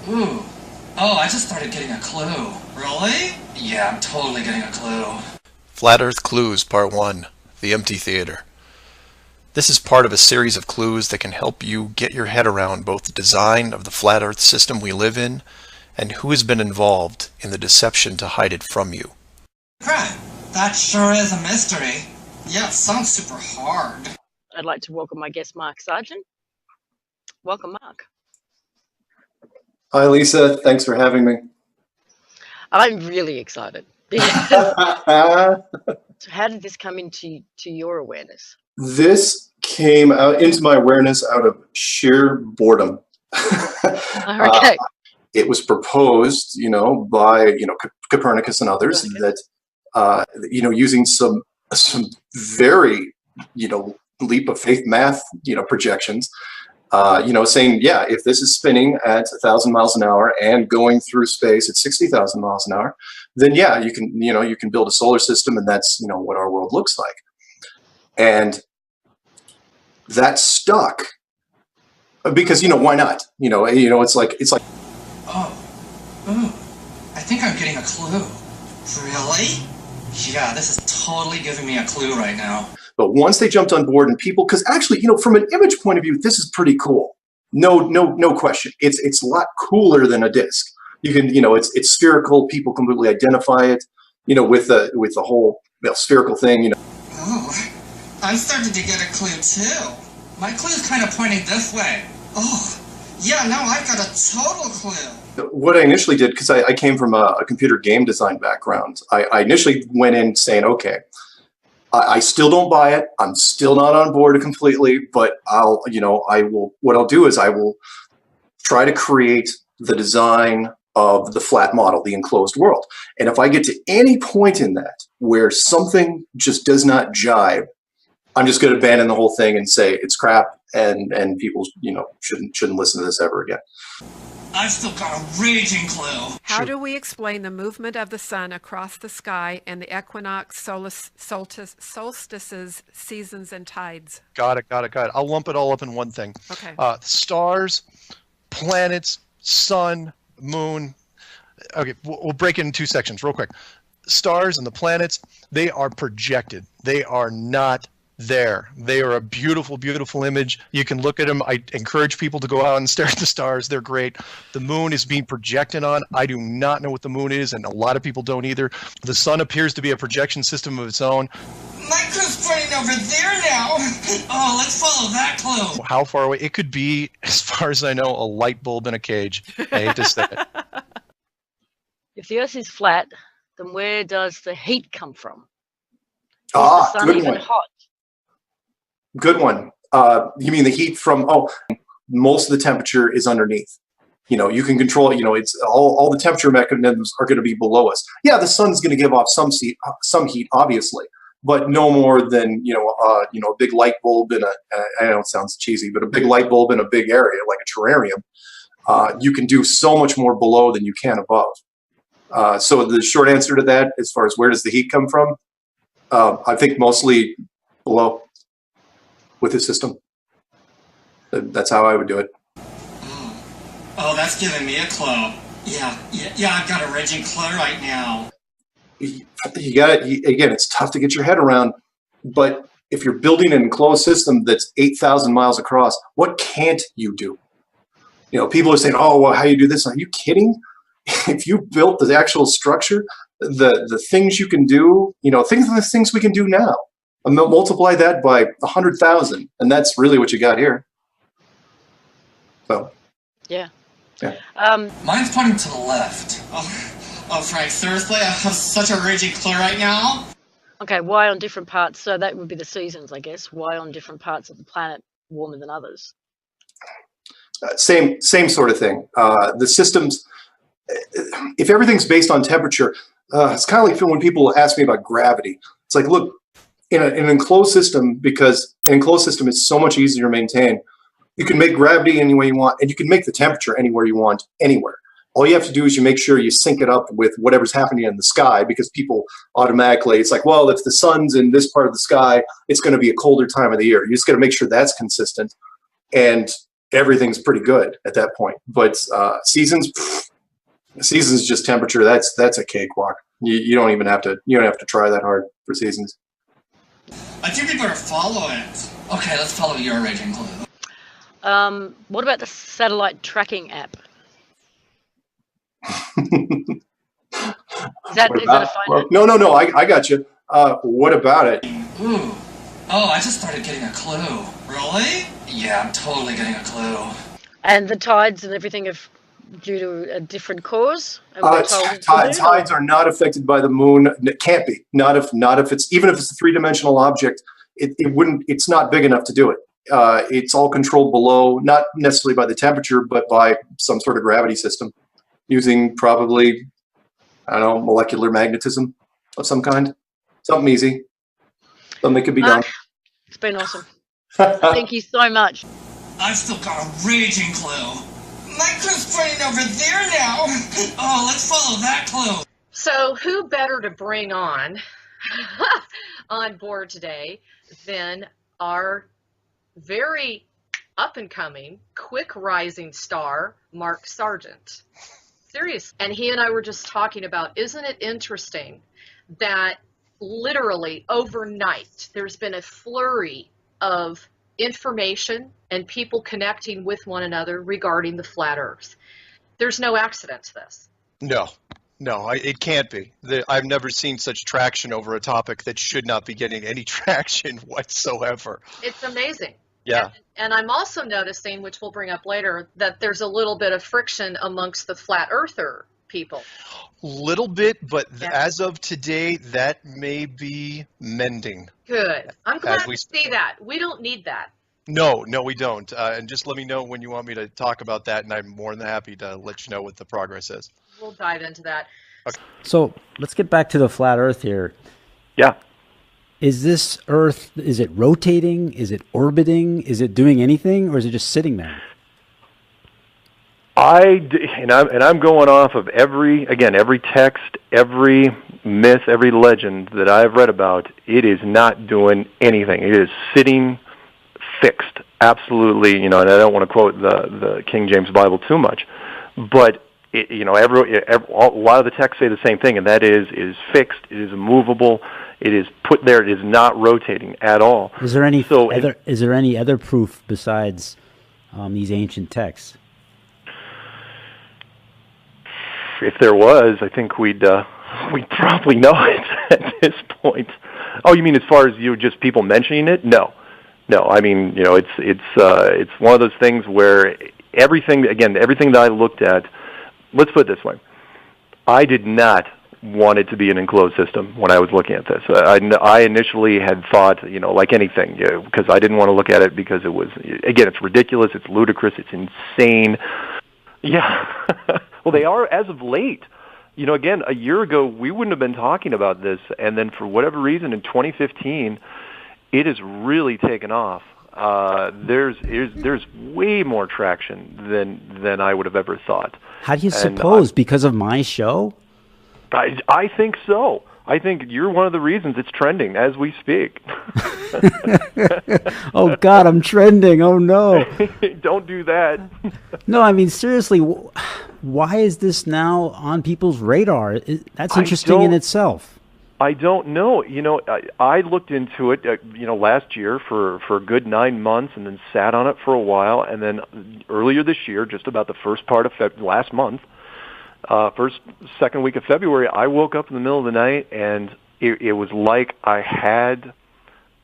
Ooh. Oh, I just started getting a clue. Really? Yeah, I'm totally getting a clue. Flat Earth Clues Part 1, The Empty Theater. This is part of a series of clues that can help you get your head around both the design of the flat Earth system we live in and who has been involved in the deception to hide it from you. Crap, that sure is a mystery. Yeah, it sounds super hard. I'd like to welcome my guest, Mark Sargent. Welcome, Mark. Hi, Lisa. Thanks for having me. I'm really excited. So how did this come into your awareness? This came out into my awareness out of sheer boredom. Okay. It was proposed, by Copernicus and others that using some very leap of faith math projections. Saying, yeah, if this is spinning at 1,000 miles an hour and going through space at 60,000 miles an hour, then yeah, you can build a solar system, and that's what our world looks like. And that stuck because why not? It's like. I think I'm getting a clue. Really? Yeah, this is totally giving me a clue right now. But once they jumped on board, and people, because actually, from an image point of view, this is pretty cool. No question. It's a lot cooler than a disk. You can, it's spherical. People completely identify it, with the whole spherical thing. Oh, I'm starting to get a clue too. My clue's kind of pointing this way. Oh, yeah, now I've got a total clue. What I initially did, because I came from a computer game design background, I initially went in saying, okay, I still don't buy it. I'm still not on board completely, but what I'll do is I will try to create the design of the flat model, the enclosed world. And if I get to any point in that where something just does not jibe, I'm just going to abandon the whole thing and say it's crap, and people shouldn't listen to this ever again. I've still got a raging clue. How do we explain the movement of the sun across the sky and the equinox, solstices, seasons, and tides? Got it. I'll lump it all up in one thing. Okay. Stars, planets, sun, moon. Okay, we'll break it in two sections real quick. Stars and the planets, they are projected. They are not there. They are a beautiful, beautiful image. You can look at them. I encourage people to go out and stare at the stars. They're great. The moon is being projected on. I do not know what the moon is, and a lot of people don't either. The sun appears to be a projection system of its own. My clue's pointing over there now. Oh, let's follow that clue. How far away? It could be, as far as I know, a light bulb in a cage. I hate to say it. If the Earth is flat, then where does the heat come from? Is the sun good even one. hot? Good one. You mean the heat from? Oh, most of the temperature is underneath. You can control it. It's all the temperature mechanisms are going to be below us. Yeah, the sun's going to give off some heat, obviously, but no more than a big light bulb in I know it sounds cheesy, but a big light bulb in a big area like a terrarium. You can do so much more below than you can above. So the short answer to that, as far as where does the heat come from, I think mostly below with the system. That's how I would do it. Oh, that's giving me a clue. Yeah, I've got a raging clue right now. You got it. Again, it's tough to get your head around, but if you're building an enclosed system that's 8,000 miles across, what can't you do? People are saying, oh, well, how you do this? Are you kidding? If you built the actual structure, the things you can do, think of the things we can do now. And multiply that by 100,000, and that's really what you got here. So. Yeah. Mine's pointing to the left. Oh, Frank, seriously? I have such a raging clue right now? Okay, why on different parts? So that would be the seasons, I guess. Why on different parts of the planet warmer than others? Same sort of thing. The systems, if everything's based on temperature, it's kind of like when people ask me about gravity. It's like, look, in an enclosed system, because an enclosed system is so much easier to maintain, you can make gravity any way you want, and you can make the temperature anywhere you want, anywhere. All you have to do is you make sure you sync it up with whatever's happening in the sky, because people automatically, it's like, well, if the sun's in this part of the sky, it's going to be a colder time of the year. You just got to make sure that's consistent. And everything's pretty good at that point. But seasons is just temperature. That's a cakewalk. You don't even have to try that hard for seasons. I think we better follow it. Okay, let's follow your raging clue. What about the satellite tracking app? Is that a fine? No. I got you. What about it? Ooh. Oh, I just started getting a clue. Really? Yeah, I'm totally getting a clue. And the tides and everything are due to a different cause? And we're told it's the moon, tides are not affected by the moon. It can't be. Not if it's even if it's a three-dimensional object. It wouldn't. It's not big enough to do it. It's all controlled below, not necessarily by the temperature, but by some sort of gravity system, using probably, I don't know, molecular magnetism of some kind. Something easy. Something that could be done. It's been awesome. Thank you so much. I've still got a raging clue. My clue's pointing over there now. Oh, let's follow that clue. So who better to bring on board today than our very up-and-coming, quick-rising star, Mark Sargent. Serious. And he and I were just talking about, isn't it interesting that literally overnight there's been a flurry of information and people connecting with one another regarding the flat Earth. There's no accident to this. No, it can't be. I've never seen such traction over a topic that should not be getting any traction whatsoever. It's amazing. Yeah. And I'm also noticing, which we'll bring up later, that there's a little bit of friction amongst the flat earther people. Little bit, but Yeah. as of today, that may be mending. Good. I'm glad we to see that. We don't need that. No, we don't. And just let me know when you want me to talk about that, and I'm more than happy to let you know what the progress is. We'll dive into that. Okay. So let's get back to the flat Earth here. Yeah. Is this Earth, is it rotating? Is it orbiting? Is it doing anything? Or is it just sitting there? I'm going off of every text, every myth, every legend that I've read about. It is not doing anything. It is sitting fixed. Absolutely, and I don't want to quote the King James Bible too much, but a lot of the texts say the same thing, and that is fixed. It is immovable. It is put there. It is not rotating at all. Is there any other proof besides these ancient texts? If there was, I think we'd probably know it at this point. Oh, you mean as far as just people mentioning it? No. I mean, it's one of those things where everything that I looked at. Let's put it this way: I did not want it to be an enclosed system when I was looking at this. I initially had thought, like anything, because I didn't want to look at it because it was, again, it's ridiculous, it's ludicrous, it's insane. Yeah. Well, they are as of late. Again, a year ago, we wouldn't have been talking about this, and then for whatever reason, in 2015, it has really taken off. There's way more traction than I would have ever thought. How do you suppose? Because of my show? I think so. I think you're one of the reasons it's trending as we speak. Oh, God, I'm trending. Oh, no. Don't do that. No, I mean, seriously, why is this now on people's radar? That's interesting in itself. I don't know. I looked into it, last year for a good 9 months, and then sat on it for a while, and then earlier this year, just about the first part of last month, second week of February, I woke up in the middle of the night, and it was like I had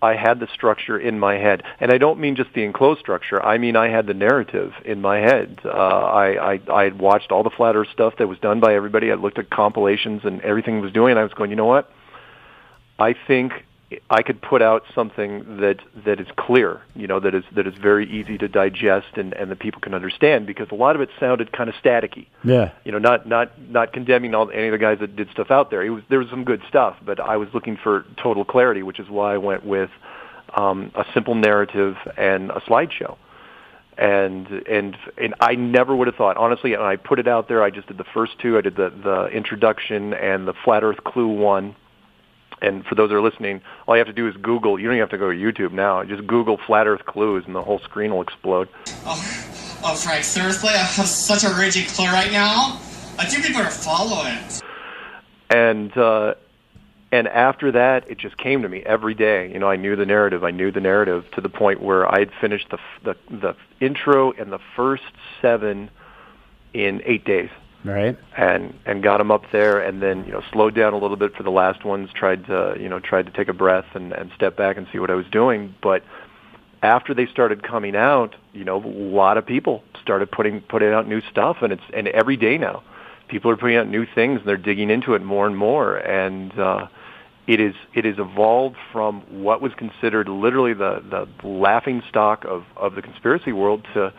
the structure in my head. And I don't mean just the enclosed structure. I mean I had the narrative in my head. I had watched all the flat Earth stuff that was done by everybody. I looked at compilations and everything it was doing, and I was going, you know what? I think I could put out something that is clear, that is very easy to digest and that people can understand, because a lot of it sounded kind of staticky. Yeah. Not condemning any of the guys that did stuff out there. There was some good stuff, but I was looking for total clarity, which is why I went with a simple narrative and a slideshow. And I never would have thought, honestly, and I put it out there. I just did the first two. I did the introduction and the Flat Earth Clue 1. And for those that are listening, all you have to do is Google. You don't even have to go to YouTube now. Just Google flat Earth clues, and the whole screen will explode. Oh, Frank, seriously? I have such a raging clue right now? I think we better follow it. And after that, it just came to me every day. I knew the narrative. To the point where I had finished the intro and the first 7 in 8 days. Right. And got them up there, and then slowed down a little bit for the last ones. Tried to take a breath and step back and see what I was doing. But after they started coming out, a lot of people started putting out new stuff, and every day now, people are putting out new things, and they're digging into it more and more. And it is evolved from what was considered literally the laughing stock of the conspiracy world to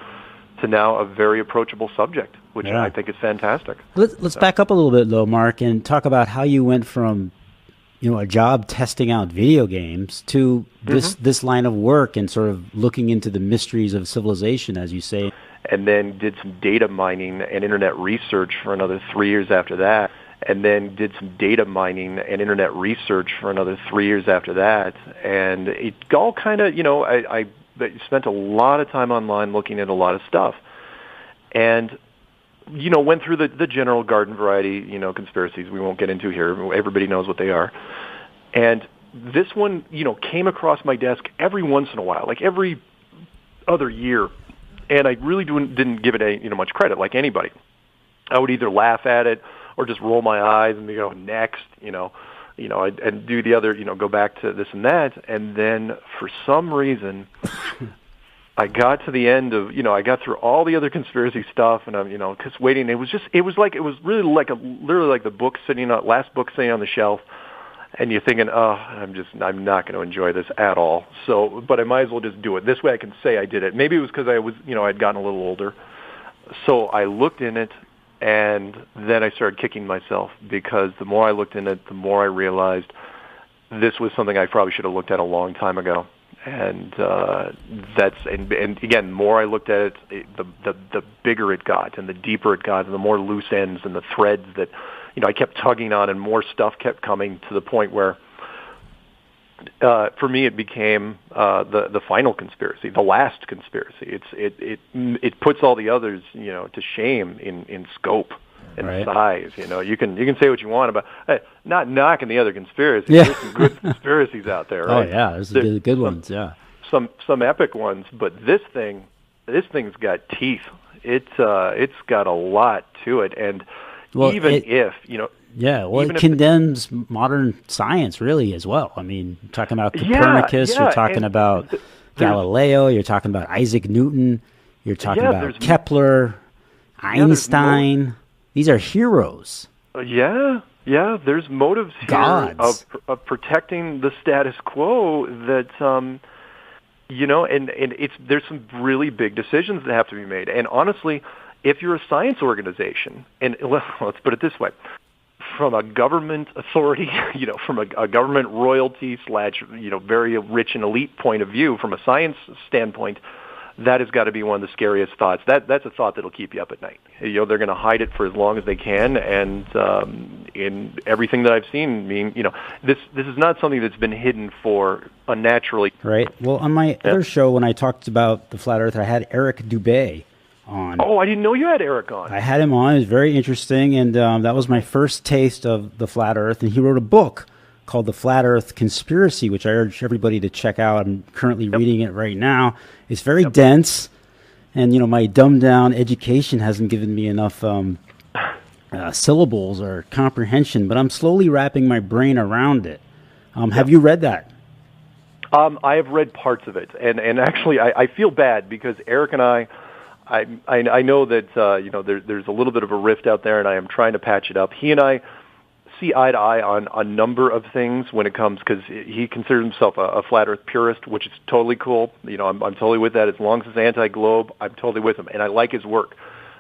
now a very approachable subject, which I think is fantastic. Let's back up a little bit, though, Mark, and talk about how you went from a job testing out video games to this line of work and sort of looking into the mysteries of civilization, as you say. And then did some data mining and internet research for another 3 years after that. And then did some data mining and internet research for another 3 years after that. And it all kind of, I spent a lot of time online looking at a lot of stuff. And, went through the general garden variety, conspiracies we won't get into here. Everybody knows what they are. And this one, came across my desk every once in a while, like every other year. And I really didn't give it much credit, like anybody. I would either laugh at it or just roll my eyes and go, next, and do the other, go back to this and that. And then for some reason, I got to the end of, I got through all the other conspiracy stuff, and I'm, just waiting. It was really like literally like the last book sitting on the shelf. And you're thinking, I'm not going to enjoy this at all. So, but I might as well just do it. This way I can say I did it. Maybe it was because I was, I'd gotten a little older. So I looked in it, and then I started kicking myself, because the more I looked in it, the more I realized this was something I probably should have looked at a long time ago. And and again, the more I looked at it, the bigger it got, and the deeper it got, and the more loose ends and the threads that I kept tugging on, and more stuff kept coming, to the point where, for me, it became the final conspiracy, the last conspiracy. It puts all the others, to shame in scope and size. You can say what you want about, not knocking the other conspiracies. Yeah. There's some good conspiracies out there, right? Oh yeah, there's good ones. Yeah, some epic ones, but this thing's got teeth. It's got a lot to it, and it condemns modern science really as well. I mean, you're talking about Copernicus, you're talking about Galileo, you're talking about Isaac Newton, you're talking about Kepler, Einstein. These are heroes. There's motives here of protecting the status quo that and there's some really big decisions that have to be made. And honestly, if you're a science organization, and let's put it this way, from a government authority, from a government royalty / very rich and elite point of view, from a science standpoint, that has got to be one of the scariest thoughts. That's a thought that'll keep you up at night. They're going to hide it for as long as they can, and in everything that I've seen, this is not something that's been hidden for unnaturally. Right. Well, on my other show, when I talked about the flat Earth, I had Eric Dubé on. Oh, I didn't know you had Eric on. I had him on. It was very interesting, and that was my first taste of the flat Earth. And he wrote a book called The Flat Earth Conspiracy, which I urge everybody to check out. I'm currently reading it right now. It's very dense, and my dumbed-down education hasn't given me enough syllables or comprehension, but I'm slowly wrapping my brain around it. Have you read that? I have read parts of it, and actually I feel bad, because Eric and I know that there's a little bit of a rift out there, and I am trying to patch it up. He and I see eye to eye on a number of things when it comes, because he considers himself a flat Earth purist, which is totally cool. I'm totally with that. As long as it's anti-globe, I'm totally with him, and I like his work.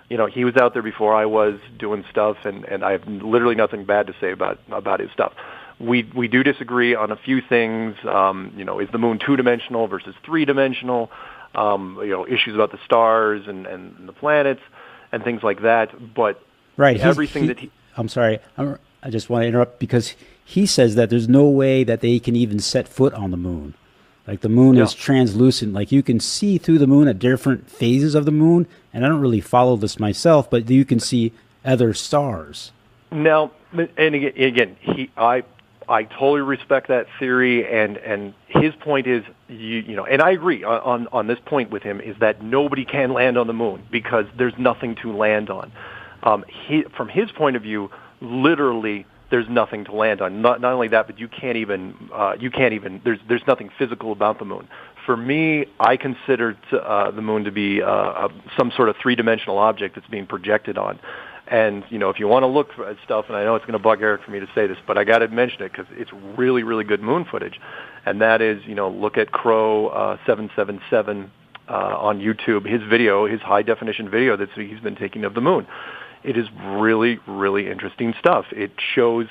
He was out there before I was doing stuff, and I have literally nothing bad to say about his stuff. We do disagree on a few things. Is the moon 2-dimensional versus 3-dimensional? Issues about the stars and the planets and things like that. But right, everything that he... I'm sorry. I just want to interrupt, because he says that there's no way that they can even set foot on the moon. Like the moon is translucent. Like you can see through the moon at different phases of the moon. And I don't really follow this myself, but you can see other stars. Now, and again, I totally respect that theory, and his point is, you know, and I agree on this point with him, is that nobody can land on the moon because there's nothing to land on. From his point of view, literally, there's nothing to land on. Not only that, but you can't even. There's nothing physical about the moon. For me, I consider the moon to be some sort of three-dimensional object that's being projected on. And, you know, if you want to look at stuff, and I know it's going to bug Eric for me to say this, but I got to mention it because it's really, really good moon footage. And that is, you know, look at Crow 777 on YouTube, his video, his high-definition video that he's been taking of the moon. It is really, really interesting stuff. It shows...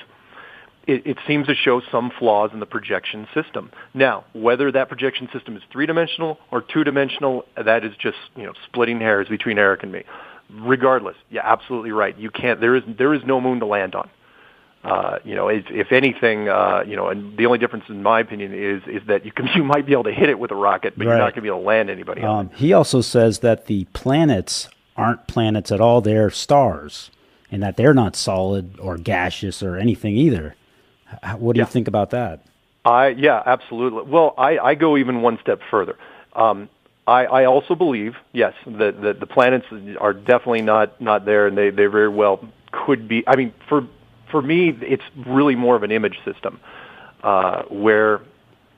It seems to show some flaws in the projection system. Now, whether that projection system is three-dimensional or two-dimensional, that is just, you know, splitting hairs between Eric and me. Regardless, you're absolutely right. You can't. There is no moon to land on. You know, if anything, you know, and the only difference, in my opinion, is that you might be able to hit it with a rocket, but you're not going to be able to land anybody on it. He also says that the planets aren't planets at all; they're stars, and that they're not solid or gaseous or anything either. What do you think about that? Yeah, absolutely. Well, I go even one step further. I also believe, yes, that the planets are definitely not there, and they very well could be. I mean, for me, it's really more of an image system, where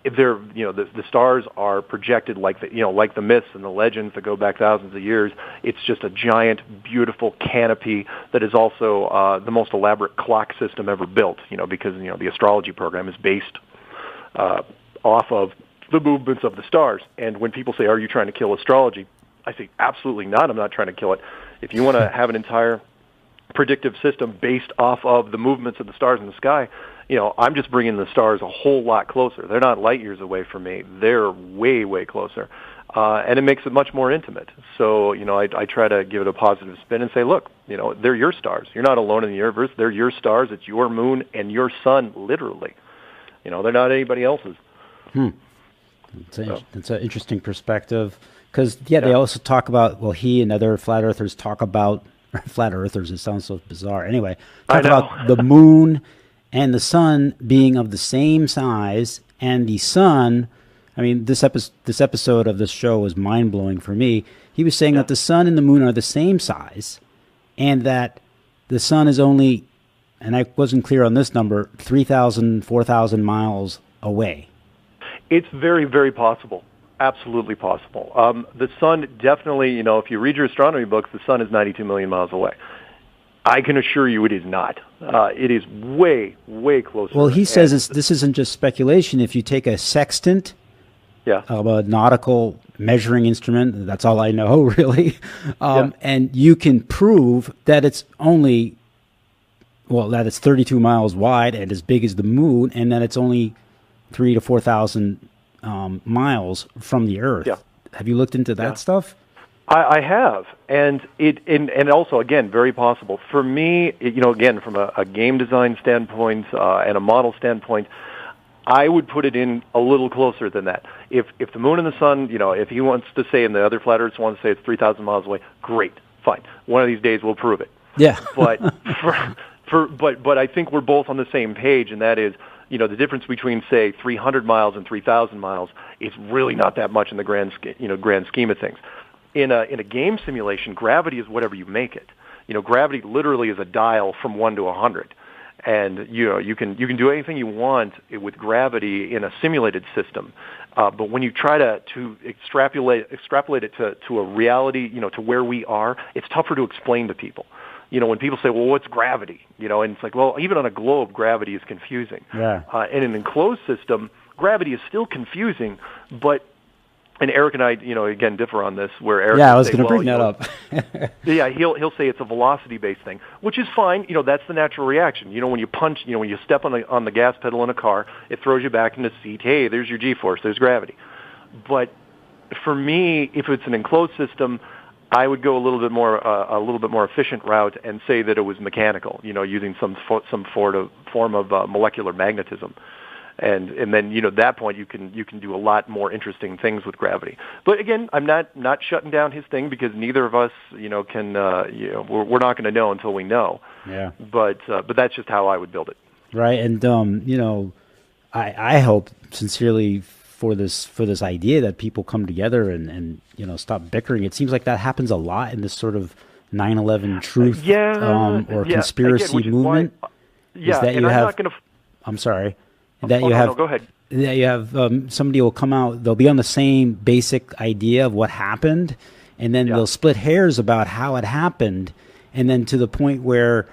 if they're, you know, the stars are projected like the myths and the legends that go back thousands of years. It's just a giant, beautiful canopy that is also the most elaborate clock system ever built. You know, because, you know, the astrology program is based off of the movements of the stars. And when people say, "Are you trying to kill astrology?" I say, absolutely not. I'm not trying to kill it. If you want to have an entire predictive system based off of the movements of the stars in the sky, you know, I'm just bringing the stars a whole lot closer. They're not light years away from me. They're way, way closer. And it makes it much more intimate. So, you know, I try to give it a positive spin and say, look, you know, they're your stars. You're not alone in the universe. They're your stars. It's your moon and your sun, literally. You know, they're not anybody else's. It's an interesting perspective. Because, they also talk about, well, he and other flat earthers talk about, flat earthers, it sounds so bizarre. Anyway, talk about the moon and the sun being of the same size, and the sun, I mean, this episode of this show was mind-blowing for me. He was saying that the sun and the moon are the same size, and that the sun is only, and I wasn't clear on this number, 3,000, 4,000 miles away. It's very, very possible. Absolutely possible. The sun definitely, you know, if you read your astronomy books, the sun is 92 million miles away. I can assure you it is not. It is way, way closer. Well, he says this isn't just speculation. If you take a sextant, a nautical measuring instrument, that's all I know, really, and you can prove that it's only, well, that it's 32 miles wide and as big as the moon, and that it's only 3,000 to 4,000 miles from the Earth. Yeah. Have you looked into that stuff? I have, and also, again, very possible. For me, you know, again, from a game design standpoint and a model standpoint, I would put it in a little closer than that. If the moon and the sun, you know, if he wants to say, and the other flat earthers want to say it's 3,000 miles away, great, fine. One of these days we'll prove it. Yeah. But but I think we're both on the same page, and that is, you know, the difference between, say, 300 miles and 3,000 miles is really not that much in the grand scheme of things. In a game simulation, gravity is whatever you make it. You know, gravity literally is a dial from 1 to 100, and you know you can do anything you want with gravity in a simulated system. But when you try to extrapolate it to a reality, you know, to where we are, it's tougher to explain to people. You know, when people say, well, what's gravity? You know, and it's like, well, even on a globe, gravity is confusing. Yeah. In an enclosed system, gravity is still confusing, but, and Eric and I, you know, again, differ on this, where Eric I was going to bring that up. He'll say it's a velocity-based thing, which is fine. You know, that's the natural reaction. You know, when you punch, you know, when you step on the gas pedal in a car, it throws you back into the seat. Hey, there's your G-force, there's gravity. But for me, if it's an enclosed system, I would go a little bit more efficient route and say that it was mechanical, using some form of molecular magnetism. And then at that point you can do a lot more interesting things with gravity. But again, I'm not shutting down his thing, because neither of us can we're not going to know until we know. Yeah. But that's just how I would build it. Right. And I hope sincerely for this idea that people come together and stop bickering. It seems like that happens a lot in this sort of 9/11 truth or conspiracy movement. Yeah, is that and you I'm have, not going to. I'm sorry. No, go ahead. That you have somebody will come out, they'll be on the same basic idea of what happened, and then they'll split hairs about how it happened, and then to the point where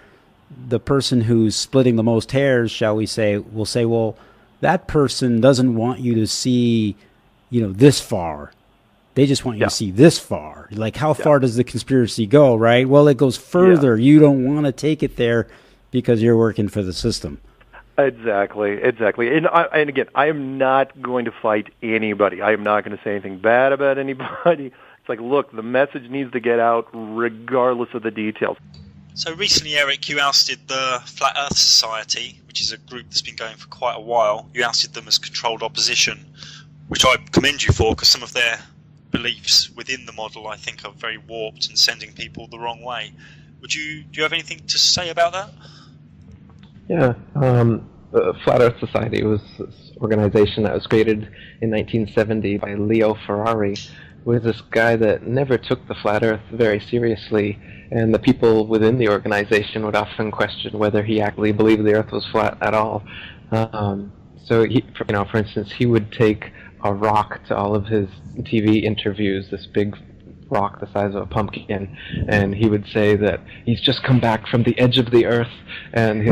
the person who's splitting the most hairs, shall we say, will say, well, that person doesn't want you to see, this far. They just want you to see this far. Like, how far does the conspiracy go, right? Well, it goes further. You don't want to take it there because you're working for the system. Exactly. And again, I am not going to fight anybody. I am not going to say anything bad about anybody. It's like, look, the message needs to get out regardless of the details. So recently, Eric, you ousted the Flat Earth Society, which is a group that's been going for quite a while. You ousted them as controlled opposition, which I commend you for, because some of their beliefs within the model, I think, are very warped and sending people the wrong way. Do you have anything to say about that? Yeah, the Flat Earth Society was this organization that was created in 1970 by Leo Ferrari, who was this guy that never took the Flat Earth very seriously, and the people within the organization would often question whether he actually believed the Earth was flat at all. So, for instance, he would take a rock to all of his TV interviews, this big rock the size of a pumpkin, and he would say that he's just come back from the edge of the Earth, and he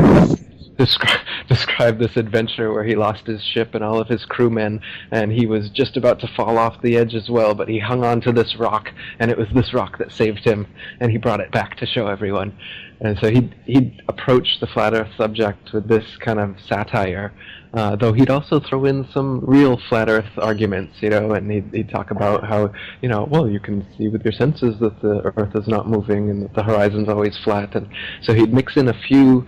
describe this adventure where he lost his ship and all of his crewmen, and he was just about to fall off the edge as well, but he hung on to this rock, and it was this rock that saved him, and he brought it back to show everyone. And so he'd approach the Flat Earth subject with this kind of satire, though he'd also throw in some real Flat Earth arguments, and he'd talk about how, well, you can see with your senses that the Earth is not moving and that the horizon's always flat. And so he'd mix in a few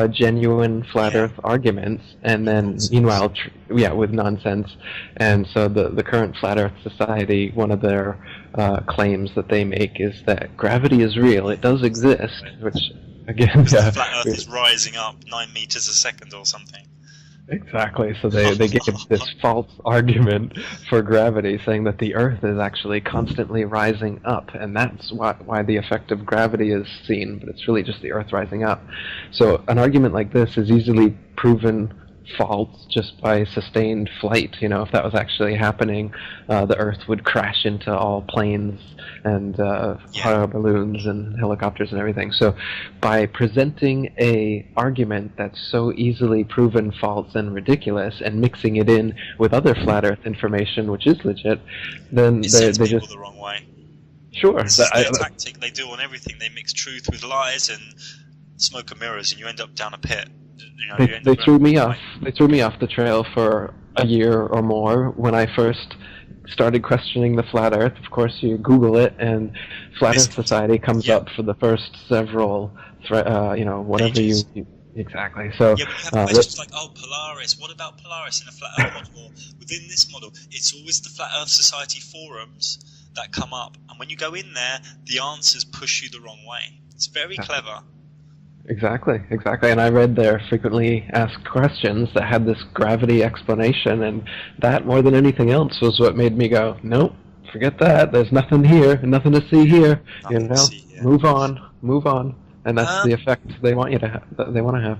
genuine Flat Earth arguments, and then, meanwhile, with nonsense. And so the current Flat Earth Society, one of their claims that they make is that gravity is real. It does exist, which, again... The flat Earth is rising up 9 meters a second or something. Exactly. So they gave this false argument for gravity, saying that the Earth is actually constantly rising up, and that's why the effect of gravity is seen, but it's really just the Earth rising up. So an argument like this is easily proven false just by sustained flight. If that was actually happening, the Earth would crash into all planes and hot air balloons and helicopters and everything. So by presenting a argument that's so easily proven false and ridiculous and mixing it in with other flat Earth information, which is legit, then they just the wrong way. Sure. This is their tactic they do on everything. They mix truth with lies and smoke and mirrors, and you end up down a pit. They threw me off. They threw me off the trail for a year or more when I first started questioning the Flat Earth. Of course, you Google it, and Flat Earth Society comes up for the first several, whatever you exactly. So we have questions like, Polaris. What about Polaris in a Flat Earth model? Or within this model, it's always the Flat Earth Society forums that come up, and when you go in there, the answers push you the wrong way. It's very clever. Exactly. And I read their frequently asked questions that had this gravity explanation, and that, more than anything else, was what made me go, nope, forget that. There's nothing here, nothing to see here. Move on. And that's the effect they want you to have. That they want to have.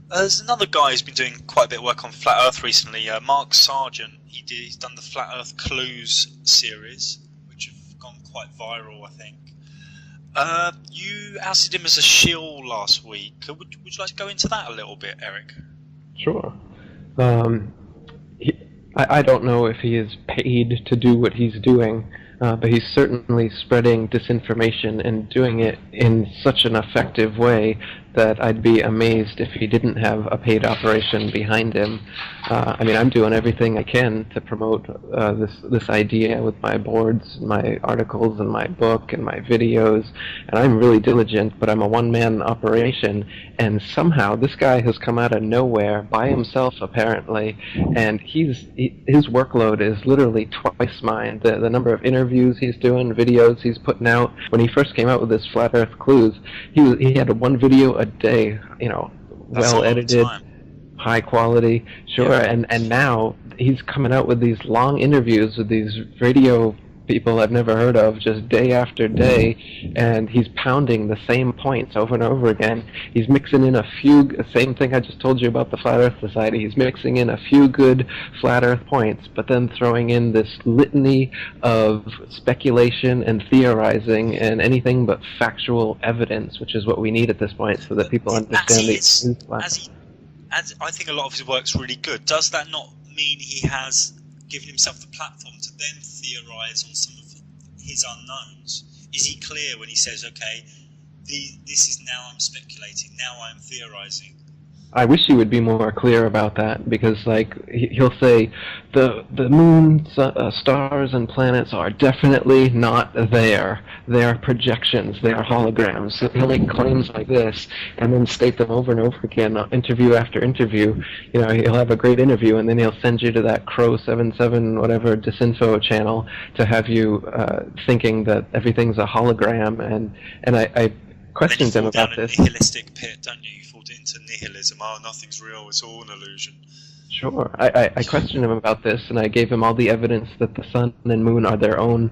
There's another guy who's been doing quite a bit of work on Flat Earth recently, Mark Sargent. He's done the Flat Earth Clues series, which have gone quite viral, I think. You ousted him as a shill last week. Would you like to go into that a little bit, Eric? Sure. I don't know if he is paid to do what he's doing, but he's certainly spreading disinformation and doing it in such an effective way that I'd be amazed if he didn't have a paid operation behind him. I mean, I'm doing everything I can to promote this idea with my boards, my articles, and my book, and my videos, and I'm really diligent, but I'm a one-man operation, and somehow this guy has come out of nowhere by himself, apparently, and his workload is literally twice mine. The number of interviews he's doing, videos he's putting out. When he first came out with his Flat Earth Clues, he had one video a day, you know, well edited, high quality, sure, yeah. and now he's coming out with these long interviews with these radio people I've never heard of, just day after day, and he's pounding the same points over and over again. He's mixing in a few, same thing I just told you about the Flat Earth Society, he's mixing in a few good Flat Earth points, but then throwing in this litany of speculation and theorizing and anything but factual evidence, which is what we need at this point so that people understand as I think a lot of his work's really good. Does that not mean he has given himself the platform to then theorize on some of his unknowns? Is he clear when he says, okay, this is now I'm speculating, now I'm theorizing? I wish he would be more clear about that, because like he'll say the moon, stars, and planets are definitely not there. They are projections. They are holograms. So he'll make claims like this and then state them over and over again, interview after interview. You know, he'll have a great interview and then he'll send you to that Crow 77 whatever disinfo channel to have you thinking that everything's a hologram. And I questioned him about this. You fall down a nihilistic pit, don't you? You fall into nihilism. Oh, nothing's real. It's all an illusion. Sure. I questioned him about this, and I gave him all the evidence that the sun and moon are their own,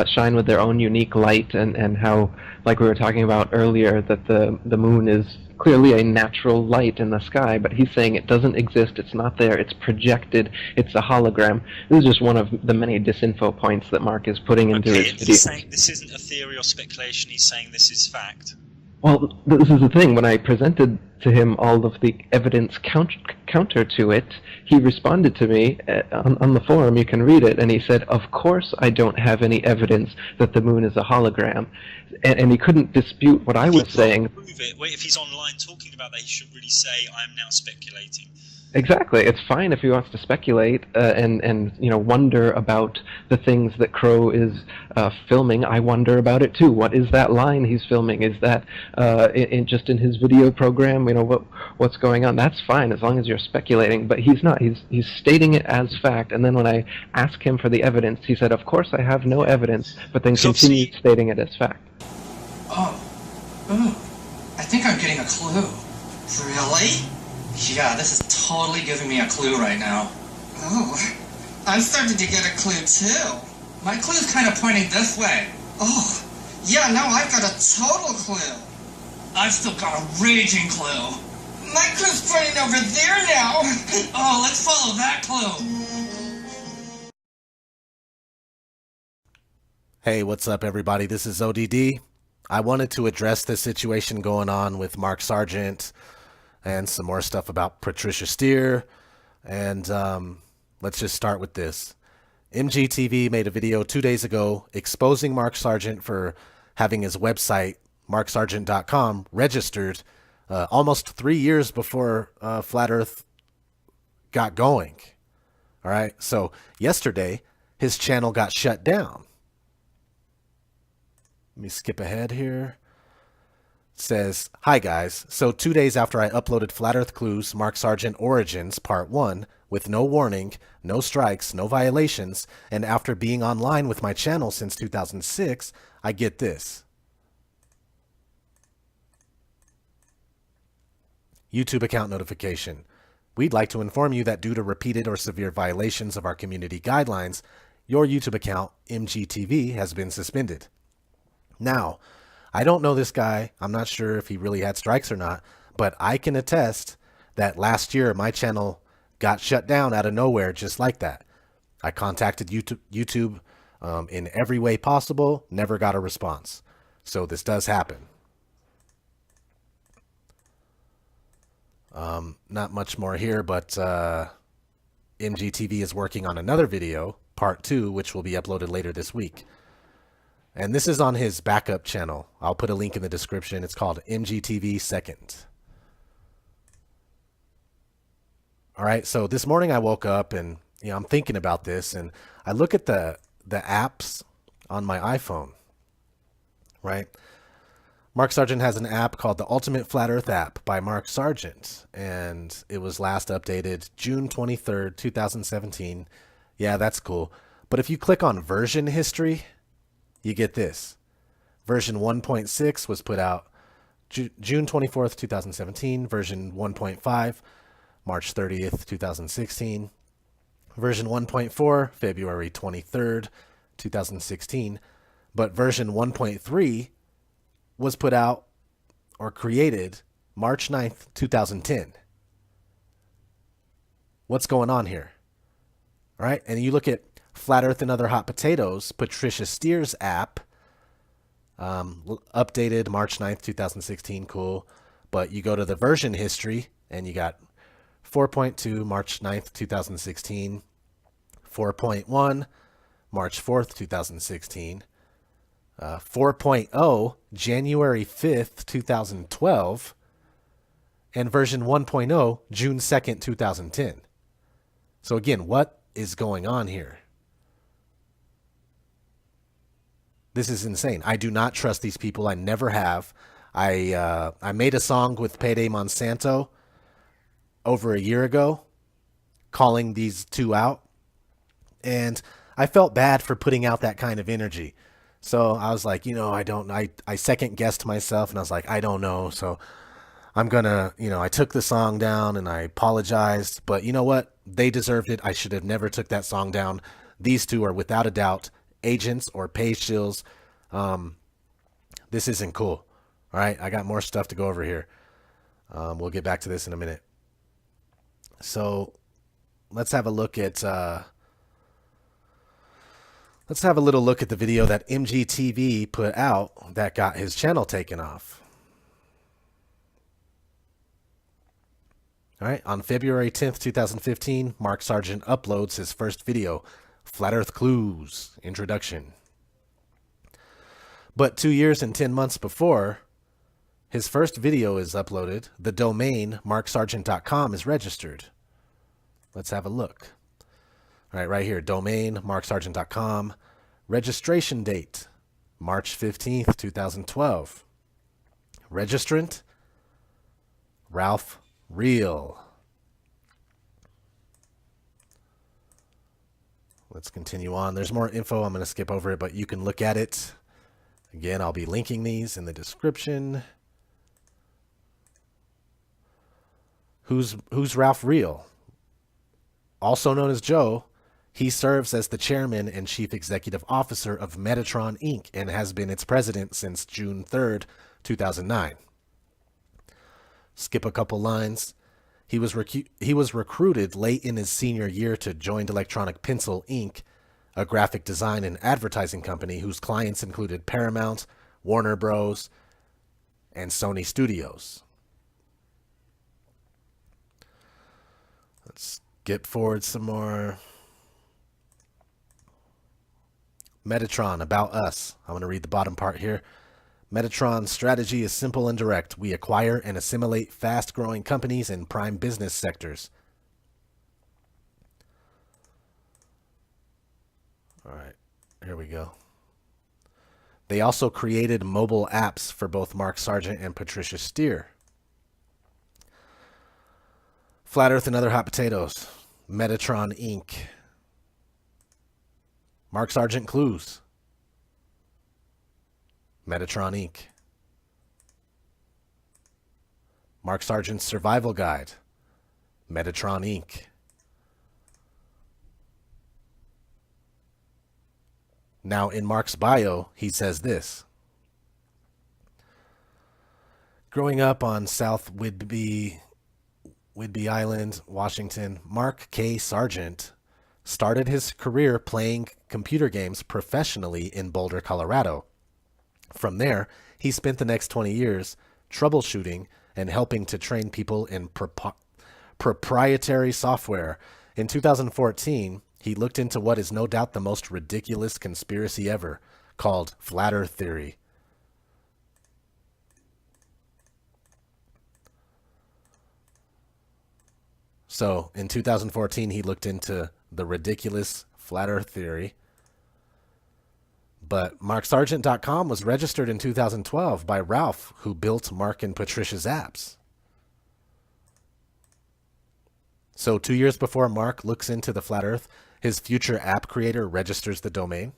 shine with their own unique light, and how, like we were talking about earlier, that the moon is clearly a natural light in the sky, but he's saying it doesn't exist, it's not there, it's projected, it's a hologram. This is just one of the many disinfo points that Mark is putting into his video. He's saying this isn't a theory or speculation, he's saying this is fact. Well, this is the thing. When I presented to him all of the evidence counter to it, he responded to me on the forum, you can read it, and he said, of course I don't have any evidence that the moon is a hologram. And he couldn't dispute what I was saying. Prove it. Wait, if he's online talking about that, he should really say, I am now speculating. Exactly. It's fine if he wants to speculate and you know, wonder about the things that Crow is filming. I wonder about it too. What is that line he's filming? Is that just in his video program? You know, what's going on? That's fine as long as you're speculating. But he's not. He's stating it as fact. And then when I asked him for the evidence, he said, "Of course I have no evidence," but then continued stating it as fact. Oh, I think I'm getting a clue. Really? Yeah, this is totally giving me a clue right now. Oh, I'm starting to get a clue too. My clue's kind of pointing this way. Oh, yeah, now I've got a total clue. I've still got a raging clue. My clue's pointing over there now. Oh, let's follow that clue. Hey, what's up, everybody? This is ODD. I wanted to address the situation going on with Mark Sargent and some more stuff about Patricia Steere. And let's just start with this. MGTV made a video 2 days ago exposing Mark Sargent for having his website, marksargent.com, registered almost 3 years before Flat Earth got going. All right, so yesterday, his channel got shut down. Let me skip ahead here. Says, hi guys, so 2 days after I uploaded Flat Earth Clues, Mark Sargent Origins Part 1, with no warning, no strikes, no violations, and after being online with my channel since 2006, I get this. YouTube account notification. We'd like to inform you that due to repeated or severe violations of our community guidelines, your YouTube account, MGTV, has been suspended. Now, I don't know this guy. I'm not sure if he really had strikes or not, but I can attest that last year my channel got shut down out of nowhere just like that. I contacted YouTube in every way possible, never got a response. So this does happen. Not much more here, but MGTV is working on another video, part 2, which will be uploaded later this week. And this is on his backup channel. I'll put a link in the description. It's called MGTV Second. All right, so this morning I woke up and I'm thinking about this, and I look at the apps on my iPhone, right? Mark Sargent has an app called the Ultimate Flat Earth app by Mark Sargent, and it was last updated June 23rd, 2017. Yeah, that's cool. But if you click on version history, you get this. Version 1.6 was put out June 24th, 2017. Version 1.5, March 30th, 2016. Version 1.4, February 23rd, 2016. But version 1.3 was put out or created March 9th, 2010. What's going on here? All right, and you look at Flat Earth and Other Hot Potatoes, Patricia Steere's app, updated March 9th, 2016, cool. But you go to the version history, and you got 4.2, March 9th, 2016, 4.1, March 4th, 2016, 4.0, January 5th, 2012, and version 1.0, June 2nd, 2010. So again, what is going on here? This is insane. I do not trust these people. I never have. I made a song with Payday Monsanto over a year ago, calling these two out, and I felt bad for putting out that kind of energy. So I was like, I second guessed myself, and I was like, I don't know. So I'm gonna, I took the song down and I apologized, but you know what? They deserved it. I should have never took that song down. These two are without a doubt agents or pay shills. This isn't cool. All right. I got more stuff to go over here. We'll get back to this in a minute. So let's have a look at, let's have a little look at the video that MGTV put out that got his channel taken off. All right, on February 10th, 2015, Mark Sargent uploads his first video, Flat Earth Clues, Introduction. But 2 years and 10 months before his first video is uploaded, the domain marksargent.com is registered. Let's have a look. All right, right here, domain marksargent.com, registration date, March 15th, 2012. Registrant, Ralph Real. Let's continue on. There's more info. I'm going to skip over it, but you can look at it. Again, I'll be linking these in the description. Who's Ralph Real? Also known as Joe, he serves as the chairman and chief executive officer of Metatron Inc. and has been its president since June 3rd, 2009. Skip a couple lines. He was recruited late in his senior year to Joint Electronic Pencil Inc., a graphic design and advertising company whose clients included Paramount, Warner Bros., and Sony Studios. Let's skip forward some more. Metatron, about us. I'm going to read the bottom part here. Metatron's strategy is simple and direct. We acquire and assimilate fast-growing companies in prime business sectors. All right, here we go. They also created mobile apps for both Mark Sargent and Patricia Steere. Flat Earth and Other Hot Potatoes. Metatron Inc. Mark Sargent Clues. Metatron Inc. Mark Sargent's Survival Guide. Metatron Inc. Now, in Mark's bio, he says this. Growing up on South Whidbey Island, Washington, Mark K. Sargent started his career playing computer games professionally in Boulder, Colorado. From there, he spent the next 20 years troubleshooting and helping to train people in proprietary software. In 2014, he looked into what is no doubt the most ridiculous conspiracy ever, called Flat Earth Theory. So in 2014, he looked into the ridiculous Flat Earth Theory. But MarkSargent.com was registered in 2012 by Ralph, who built Mark and Patricia's apps. So 2 years before Mark looks into the Flat Earth, his future app creator registers the domain.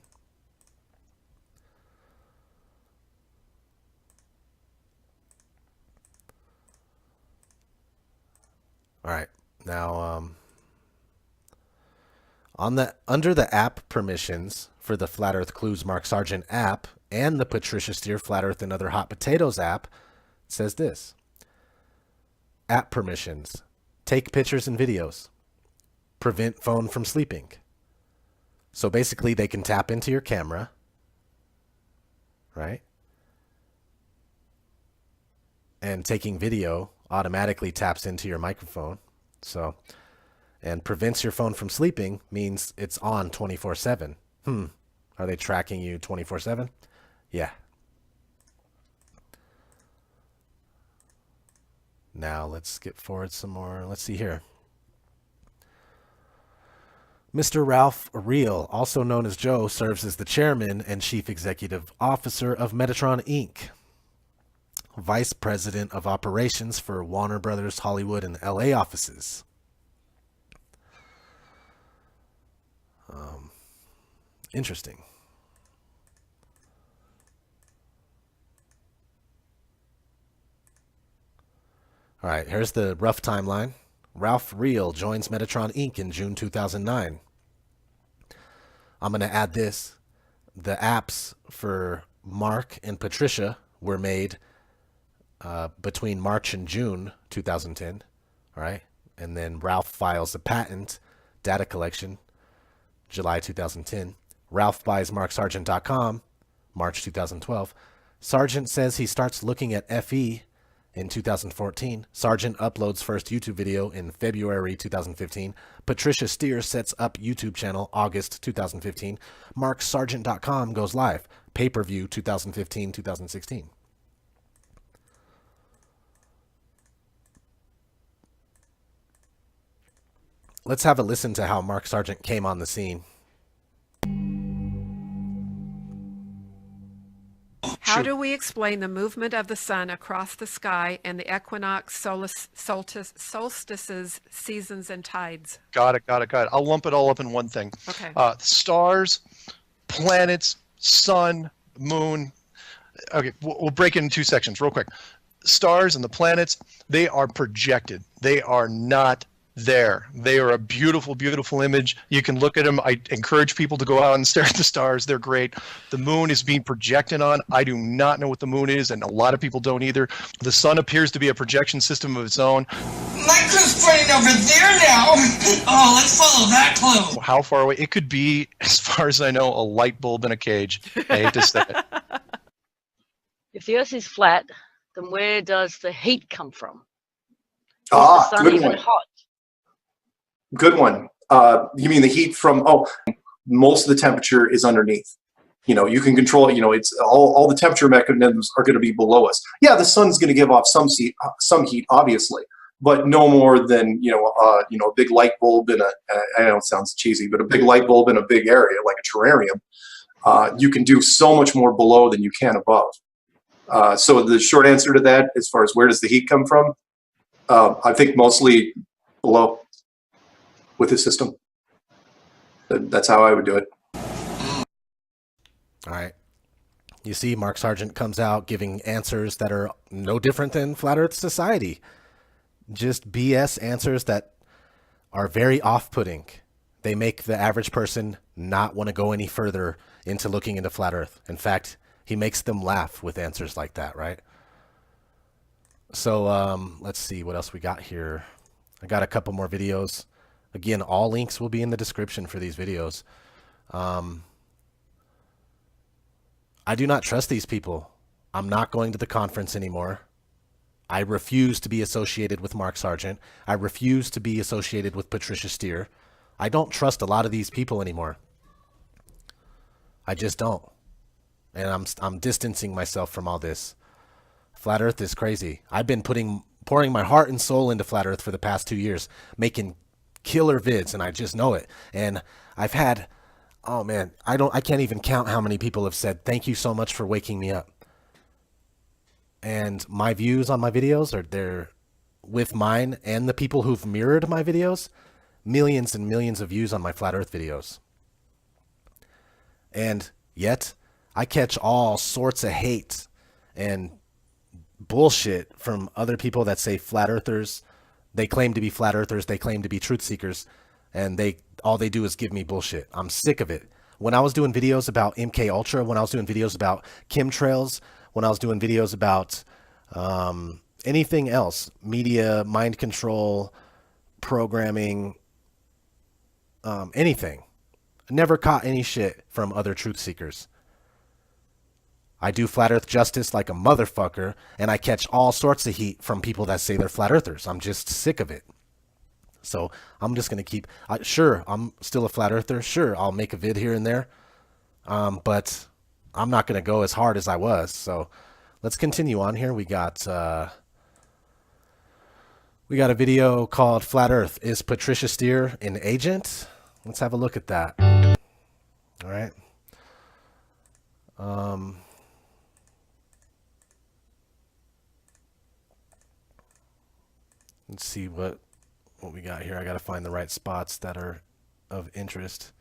All right. Now, under the app permissions for the Flat Earth Clues Mark Sargent app and the Patricia Steere Flat Earth and Other Hot Potatoes app, it says this. App permissions. Take pictures and videos. Prevent phone from sleeping. So basically they can tap into your camera, right? And taking video automatically taps into your microphone. So, and prevents your phone from sleeping means it's on 24/7. Are they tracking you 24/7? Yeah. Now let's skip forward some more. Let's see here. Mr. Ralph Reel, also known as Joe, serves as the chairman and chief executive officer of Metatron Inc., vice president of operations for Warner Brothers Hollywood and LA offices. Interesting. All right, here's the rough timeline. Ralph Reel joins Metatron Inc. in June 2009. I'm going to add this. The apps for Mark and Patricia were made between March and June 2010. All right, and then Ralph files a patent, data collection, July 2010. Ralph buys MarkSargent.com, March 2012. Sargent says he starts looking at FE in 2014. Sargent uploads first YouTube video in February 2015. Patricia Steere sets up YouTube channel August 2015. MarkSargent.com goes live. Pay-per-view 2015-2016. Let's have a listen to how Mark Sargent came on the scene. How do we explain the movement of the sun across the sky and the equinox, solstices, seasons, and tides? Got it. I'll lump it all up in one thing. Okay. Stars, planets, sun, moon. Okay, we'll break it in two sections real quick. Stars and the planets, they are projected. They are not there. They are a beautiful, beautiful image. You can look at them. I encourage people to go out and stare at the stars. They're great. The moon is being projected on. I do not know what the moon is, and a lot of people don't either. The sun appears to be a projection system of its own. My clue's pointing over there now. Oh, let's follow that clue. How far away? It could be, as far as I know, a light bulb in a cage. I hate to say it. If the Earth is flat, then where does the heat come from? Is the sun good even one. hot? Good one. You mean the heat from, most of the temperature is underneath. You can control it. It's all the temperature mechanisms are going to be below us. Yeah, the sun's going to give off some heat, obviously, but no more than, a big light bulb in I know it sounds cheesy, but a big light bulb in a big area, like a terrarium. You can do so much more below than you can above. So the short answer to that, as far as where does the heat come from, I think mostly below. With his system. That's how I would do it. All right. You see, Mark Sargent comes out giving answers that are no different than Flat Earth Society. Just BS answers that are very off-putting. They make the average person not want to go any further into looking into Flat Earth. In fact, he makes them laugh with answers like that, right? So let's see what else we got here. I got a couple more videos. Again, all links will be in the description for these videos. I do not trust these people. I'm not going to the conference anymore. I refuse to be associated with Mark Sargent. I refuse to be associated with Patricia Steere. I don't trust a lot of these people anymore. I just don't. and I'm distancing myself from all this. Flat Earth is crazy. I've been pouring my heart and soul into Flat Earth for the past 2 years, making killer vids, and I just know it. And I've had, oh man, I can't even count how many people have said thank you so much for waking me up. And my views on my videos they're with mine and the people who've mirrored my videos, millions and millions of views on my Flat Earth videos. And yet I catch all sorts of hate and bullshit from other people that say flat earthers. They claim to be flat earthers. They claim to be truth seekers. And all they do is give me bullshit. I'm sick of it. When I was doing videos about MK Ultra, when I was doing videos about chemtrails, when I was doing videos about anything else, media, mind control, programming, anything, I never caught any shit from other truth seekers. I do flat earth justice like a motherfucker, and I catch all sorts of heat from people that say they're flat earthers. I'm just sick of it. So I'm just going to keep, sure, I'm still a flat earther. Sure, I'll make a vid here and there. But I'm not going to go as hard as I was. So let's continue on here. We got a video called Flat Earth. Is Patricia Steere an agent? Let's have a look at that. All right. Let's see what we got here. I got to find the right spots that are of interest.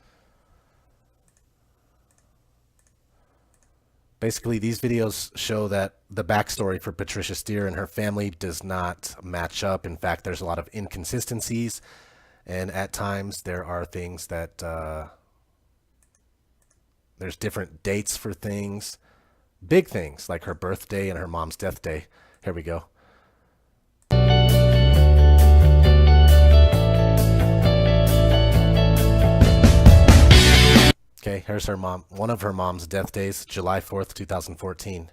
Basically, these videos show that the backstory for Patricia Steere and her family does not match up. In fact, there's a lot of inconsistencies, and at times there are things that there's different dates for things, big things like her birthday and her mom's death day. Here we go. Okay, here's her mom. One of her mom's death days, July 4th, 2014.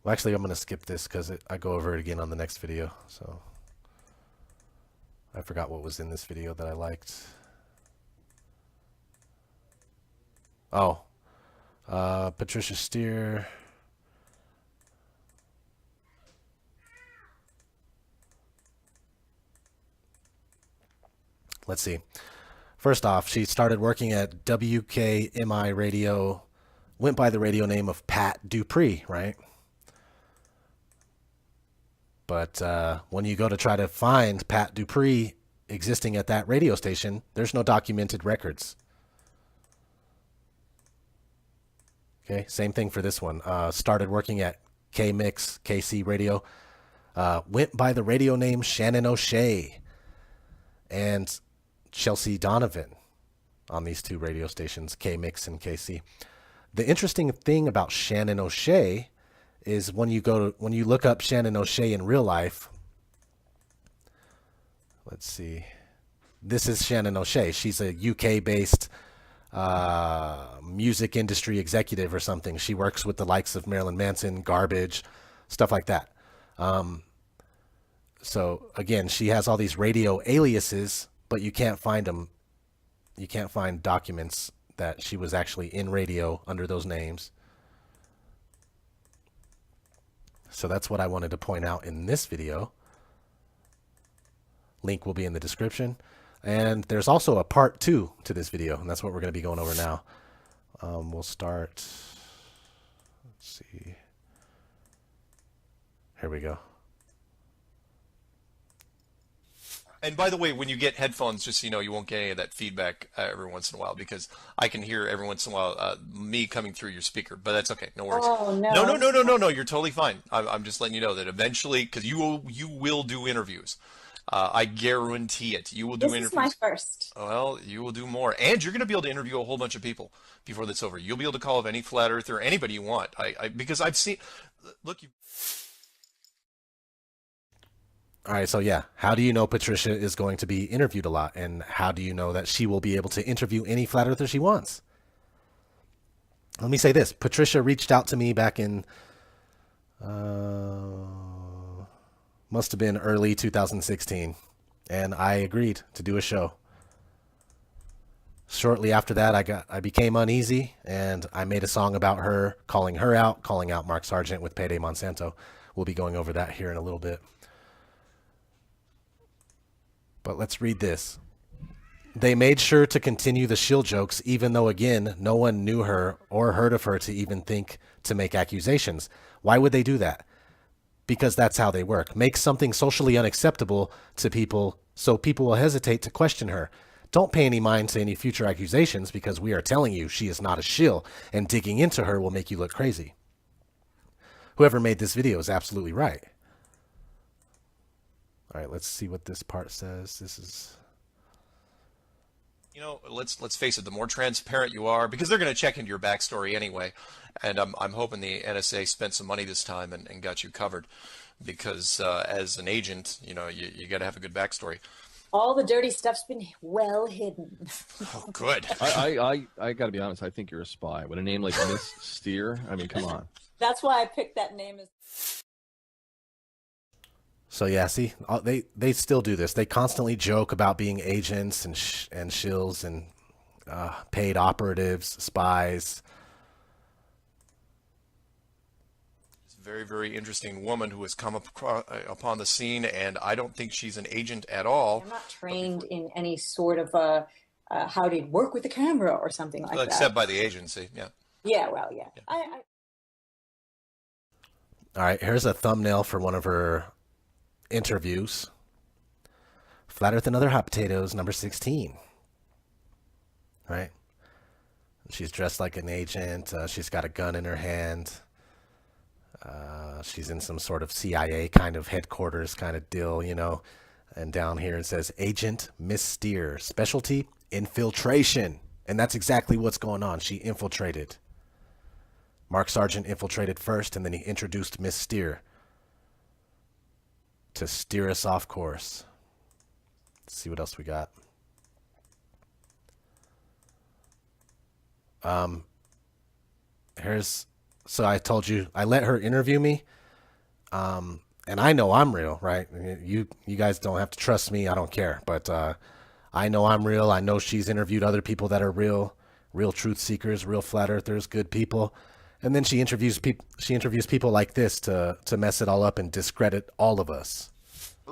Well, actually, I'm going to skip this because I go over it again on the next video. So I forgot what was in this video that I liked. Oh, Patricia Steere. Let's see. First off, she started working at WKMI Radio, went by the radio name of Pat Dupree, right? But when you go to try to find Pat Dupree existing at that radio station, there's no documented records. Okay, same thing for this one. Started working at K-Mix, KC Radio, went by the radio name Shannon O'Shea and Chelsea Donovan on these two radio stations, K-Mix and KC. The interesting thing about Shannon O'Shea is when you look up Shannon O'Shea in real life, let's see. This is Shannon O'Shea. She's a UK-based music industry executive or something. She works with the likes of Marilyn Manson, Garbage, stuff like that. So again, she has all these radio aliases, but you can't find them. You can't find documents that she was actually in radio under those names. So that's what I wanted to point out in this video. Link will be in the description. And there's also a part 2 to this video, and that's what we're going to be going over now. We'll start, let's see. Here we go. And by the way, when you get headphones, just so you know, you won't get any of that feedback every once in a while, because I can hear every once in a while me coming through your speaker, but that's okay. No worries. Oh, no. No. You're totally fine. I'm just letting you know that eventually, because you will do interviews. I guarantee it. You will do interviews. This is my first. Well, you will do more. And you're going to be able to interview a whole bunch of people before that's over. You'll be able to call up any flat earther, anybody you want. Because I've seen, look, you. All right, so yeah, how do you know Patricia is going to be interviewed a lot? And how do you know that she will be able to interview any flat earther she wants? Let me say this. Patricia reached out to me back in, must have been early 2016. And I agreed to do a show. Shortly after that, I became uneasy, and I made a song about her, calling her out, calling out Mark Sargent with Payday Monsanto. We'll be going over that here in a little bit. But let's read this. They made sure to continue the shill jokes, even though, again, no one knew her or heard of her to even think to make accusations. Why would they do that? Because that's how they work. Make something socially unacceptable to people so people will hesitate to question her. Don't pay any mind to any future accusations because we are telling you she is not a shill, and digging into her will make you look crazy. Whoever made this video is absolutely right. All right, let's see what this part says. This is... You know, let's face it, the more transparent you are, because they're going to check into your backstory anyway, and I'm hoping the NSA spent some money this time and got you covered, because as an agent, you know, you got to have a good backstory. All the dirty stuff's been well hidden. Oh, good. I got to be honest. I think you're a spy. With a name like Miss Steere, I mean, come on. That's why I picked that name. So yeah, see, they still do this. They constantly joke about being agents and shills and paid operatives, spies. Very, very interesting woman who has come upon the scene, and I don't think she's an agent at all. I'm not trained in any sort of how to work with the camera or something like that. Except by the agency, yeah. Yeah, well, yeah. All right, here's a thumbnail for one of her interviews. Flat Earth and Other Hot Potatoes, number 16. Right? She's dressed like an agent. She's got a gun in her hand. She's in some sort of CIA kind of headquarters kind of deal, you know. And down here it says, Agent Miss Steere, specialty infiltration. And that's exactly what's going on. She infiltrated. Mark Sargent infiltrated first, and then he introduced Miss Steere to steer us off course. Let's see what else we got. So I told you, I let her interview me. And I know I'm real, right? You guys don't have to trust me. I don't care. But I know I'm real. I know she's interviewed other people that are real truth seekers, real flat earthers, good people. And then she interviews people like this to mess it all up and discredit all of us.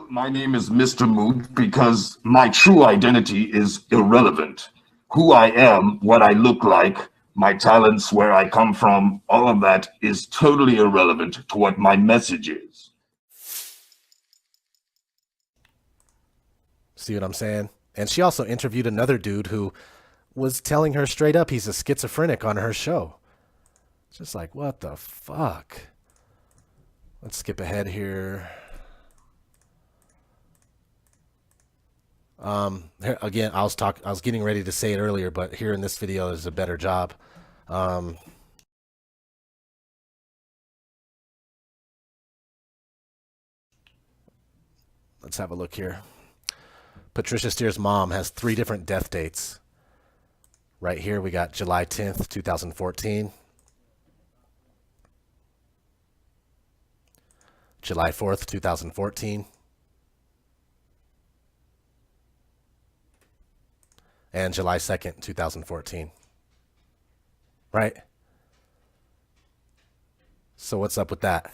My name is Mr. Moon because my true identity is irrelevant. Who I am, what I look like, my talents, where I come from, all of that is totally irrelevant to what my message is. See what I'm saying? And she also interviewed another dude who was telling her straight up he's a schizophrenic on her show. Just like, what the fuck? Let's skip ahead here. Here, again, I was getting ready to say it earlier, but here in this video is a better job. Let's have a look here. Patricia Steere's mom has 3 different death dates. Right here we got July 10th, 2014. July 4th, 2014. And July 2nd, 2014. Right? So what's up with that?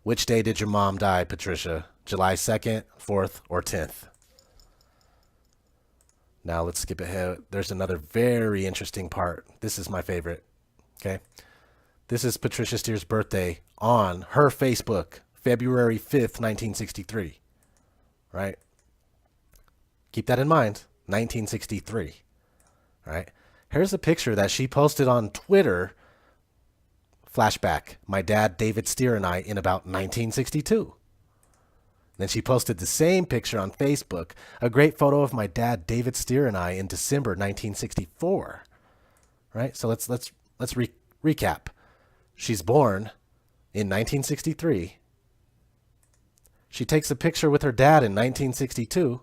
Which day did your mom die, Patricia? July 2nd, 4th, or 10th? Now let's skip ahead. There's another very interesting part. This is my favorite. Okay? This is Patricia Steere's birthday on her Facebook, February 5th, 1963. Right? Keep that in mind. 1963. Right? Here's a picture that she posted on Twitter. Flashback. My dad, David Steere, and I in about 1962. Then she posted the same picture on Facebook, a great photo of my dad, David Steere, and I in December 1964. Right? So let's recap. She's born in 1963. She takes a picture with her dad in 1962.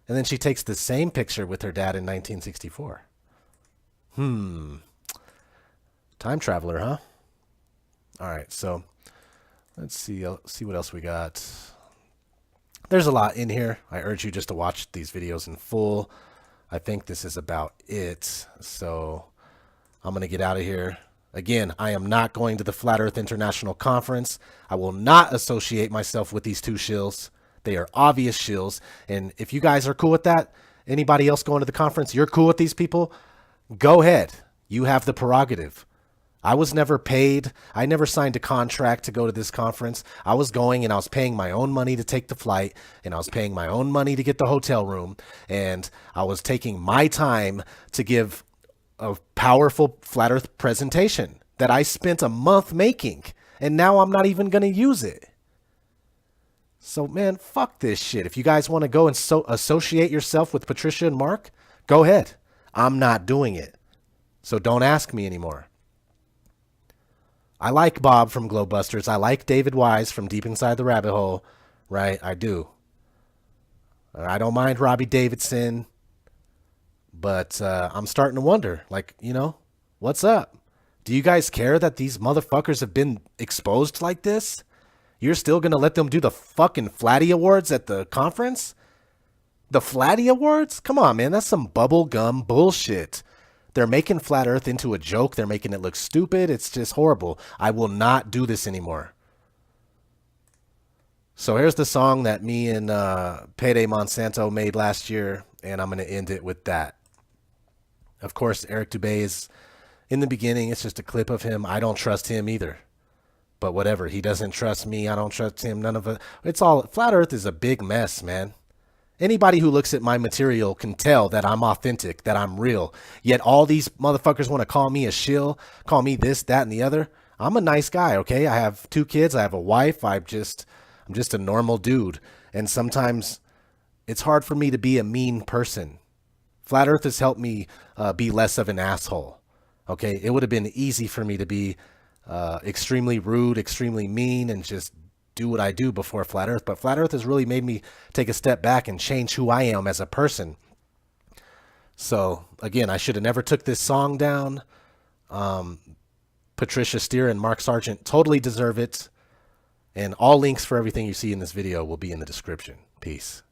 And then she takes the same picture with her dad in 1964. Time traveler, huh? All right, so let's see what else we got. There's a lot in here. I urge you just to watch these videos in full. I think this is about it. So I'm going to get out of here. Again, I am not going to the Flat Earth International Conference. I will not associate myself with these two shills. They are obvious shills. And if you guys are cool with that, anybody else going to the conference, you're cool with these people, go ahead. You have the prerogative. I was never paid. I never signed a contract to go to this conference. I was going and I was paying my own money to take the flight, and I was paying my own money to get the hotel room, and I was taking my time to give a powerful Flat Earth presentation that I spent a month making, and now I'm not even going to use it. So, man, fuck this shit. If you guys want to go and associate yourself with Patricia and Mark, go ahead. I'm not doing it. So don't ask me anymore. I like Bob from Glowbusters. I like David Wise from Deep Inside the Rabbit Hole, right? I do. I don't mind Robbie Davidson, but I'm starting to wonder, like, you know, what's up? Do you guys care that these motherfuckers have been exposed like this? You're still going to let them do the fucking Flatty Awards at the conference? The Flatty Awards? Come on, man. That's some bubblegum bullshit. They're making Flat Earth into a joke. They're making it look stupid. It's just horrible. I will not do this anymore. So here's the song that me and Payday Monsanto made last year, and I'm going to end it with that. Of course, Eric Dubé is in the beginning. It's just a clip of him. I don't trust him either. But whatever. He doesn't trust me. I don't trust him. None of it. It's all. Flat Earth is a big mess, man. Anybody who looks at my material can tell that I'm authentic, that I'm real. Yet all these motherfuckers want to call me a shill, call me this, that, and the other. I'm a nice guy, okay? I have 2 kids. I have a wife. I'm just a normal dude. And sometimes it's hard for me to be a mean person. Flat Earth has helped me be less of an asshole, okay? It would have been easy for me to be extremely rude, extremely mean, and just do what I do before Flat Earth. But Flat Earth has really made me take a step back and change who I am as a person. So again, I should have never took this song down. Patricia Steere and Mark Sargent totally deserve it. And all links for everything you see in this video will be in the description. Peace.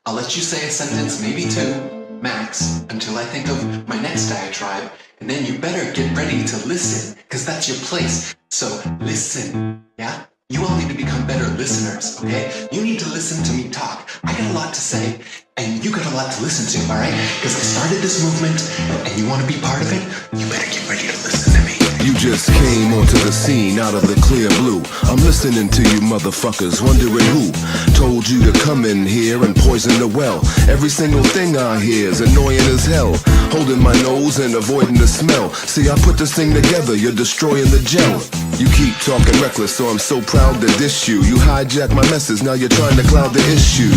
I'll let you say a sentence, maybe 2, max, until I think of my next diatribe, and then you better get ready to listen, because that's your place. So listen, yeah? You all need to become better listeners, okay? You need to listen to me talk. I got a lot to say, and you got a lot to listen to, all right? Because I started this movement, and you want to be part of it, you better get ready to listen to me. You just came onto the scene out of the clear blue. I'm listening to you motherfuckers, wondering who told you to come in here and poison the well. Every single thing I hear is annoying as hell. Holding my nose and avoiding the smell. See, I put this thing together, you're destroying the gel. You keep talking reckless, so I'm so proud to dish you. You hijack my message, now you're trying to cloud the issue.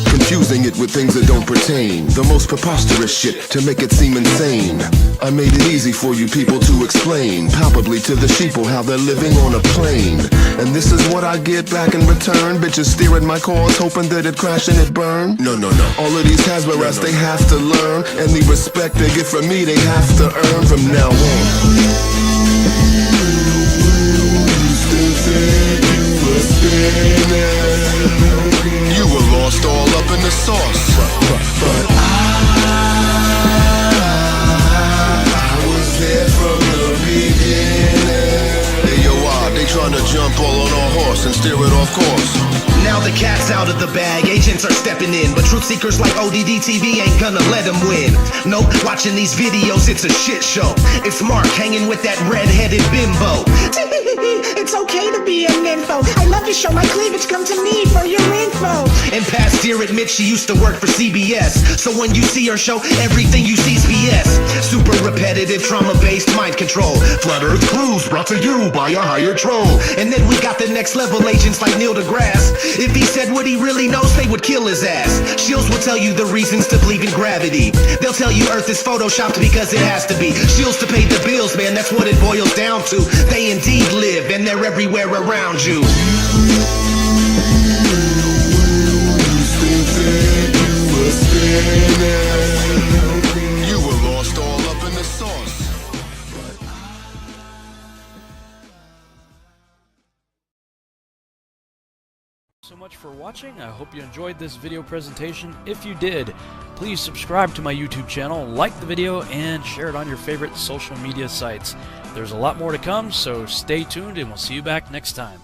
Confusing it with things that don't pertain. The most preposterous shit to make it seem insane. I made it easy for you people to explain palpably to the sheeple how they're living on a plane. And this is what I get back in return. Bitches steering my cause hoping that it crash and it burn. No. All of these Hasbro they have to learn. And the respect they get from me they have to earn from now on. You were lost all up in the sauce, but I was there from the beginning. Hey yo, they trying to jump all on our horse and steer it off course. Now the cat's out of the bag, agents are stepping in, but truth seekers like ODD TV ain't gonna let them win. Nope, watching these videos, it's a shit show. It's Mark hanging with that red-headed bimbo. It's okay to be an info. I love to show my cleavage. Come to me for your info. And past Deer admits she used to work for CBS. So when you see her show, everything you see's BS. Super repetitive, trauma-based mind control. Flat Earth Clues brought to you by a higher troll. And then we got the next level agents like Neil deGrasse. If he said what he really knows, they would kill his ass. Shills will tell you the reasons to believe in gravity. They'll tell you Earth is photoshopped because it has to be. Shills to pay the bills, man, that's what it boils down to. They indeed live, and they're everywhere around you. You were lost all up in the sauce. much for watching. I hope you enjoyed this video presentation. If you did, please subscribe to my YouTube channel, like the video, and share it on your favorite social media sites. There's a lot more to come, so stay tuned and we'll see you back next time.